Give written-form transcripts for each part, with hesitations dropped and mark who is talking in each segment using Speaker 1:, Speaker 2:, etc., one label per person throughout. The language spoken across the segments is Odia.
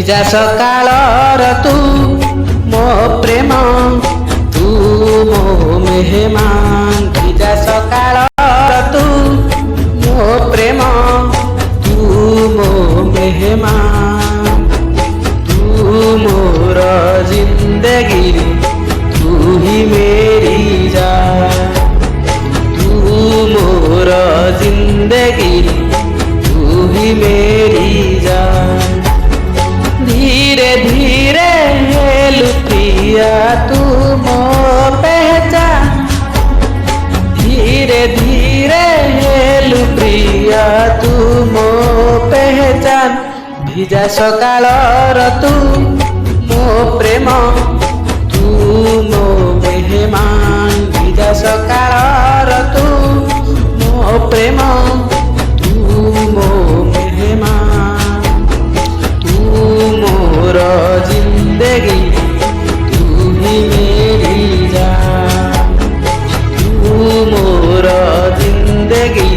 Speaker 1: ଭିଜା ସକାଳର ତୁ ମୋ ପ୍ରେମ, ତୁ ମୋ ମେହମାନ। ଭିଜା ସକାଳର ତୁ ମୋ ପ୍ରେମ, ତୁ ମୋ ମେହମାନ। ତୁ ମୋର ଜିନ୍ଦଗୀ, ତୁ ହି मेरी जान। तू मोर जिंदगी, तू ही मेरी जान। धीरे धीरे लुटिया तू मो पहचान। धीरे धीरे लुटिया तू मो पहचान। ভিজা সকালর তু মো প্রেম, তু মো মেহমান। ভিজা সকালর তু মো প্রেম, তু মো মেহমান। তু মোর জিন্দগি, তু হি মেরি জান। তু মোর জিন্দগি,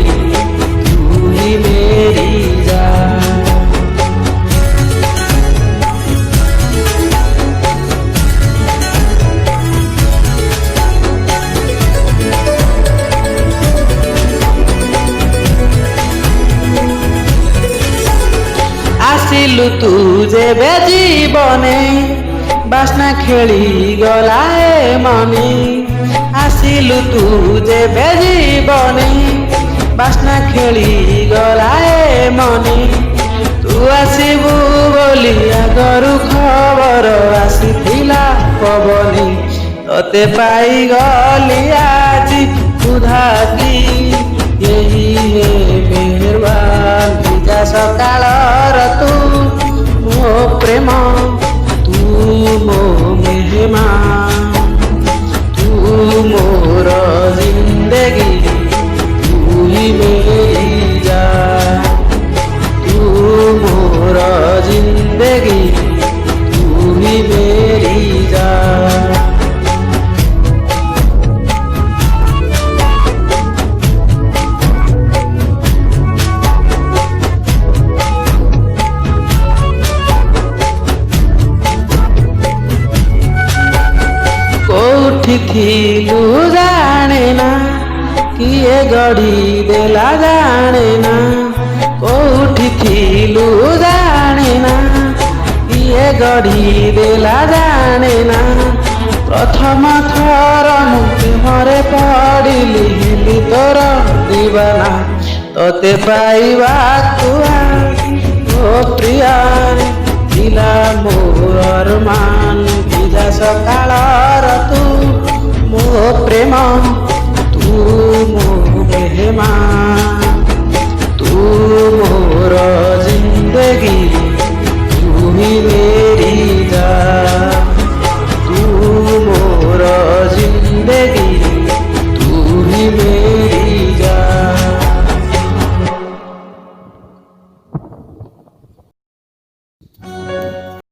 Speaker 1: তু হি মেরি জান। ଆସିଲୁ ତୁ ଯେବେ ଜୀବନେ, ବାସ୍ନା ଖେଳି ଗଲାଏ ମନେ। ଆସିଲୁ ତୁ ଯେବେ ଜୀବନେ, ବାସ୍ନା ଖେଳି ଗଲାଏ ମନେ। ତୁ ଆସିବୁ ବୋଲି ଆଗରୁ ଖବର ଆସିଥିଲା ପବନି। ତତେ ପାଇଗଲି ଆଜି ଉଧାକି, ଏହି ହେ ମେହେରବାନ। ଭିଜା ସକାଳର ତୁ ମୋ ପ୍ରେମ, ତୁ ମୋ ମେହମାନ। ତୁ ମୋର ଜିନ୍ଦଗି, ତୁ ହି मेरी जान। तू मोर जिंदगी, तू ही मेरी जान। କୋଉଠି ଥିଲୁ ଜାଣେ ନା, କିଏ ଗଢ଼ି ଦେଲା ଜାଣେ ନା। କୋଉଠି ଥିଲୁ ଜାଣେ ନା, କିଏ ଗଢ଼ି ଦେଲା ଜାଣେ ନା। ପ୍ରଥମ ଥର ମୁଁ ପ୍ରେମରେ ପଡ଼ିଲି, ହେଲି ତୋର ଦିବାନା। ତତେ ପାଇବାକୁ ମୋ ପ୍ରିୟା, ଥିଲା ମୋର ଅରମାନ। ଭିଜା ସକାଳର ତୁ ମୋ ପ୍ରେମ,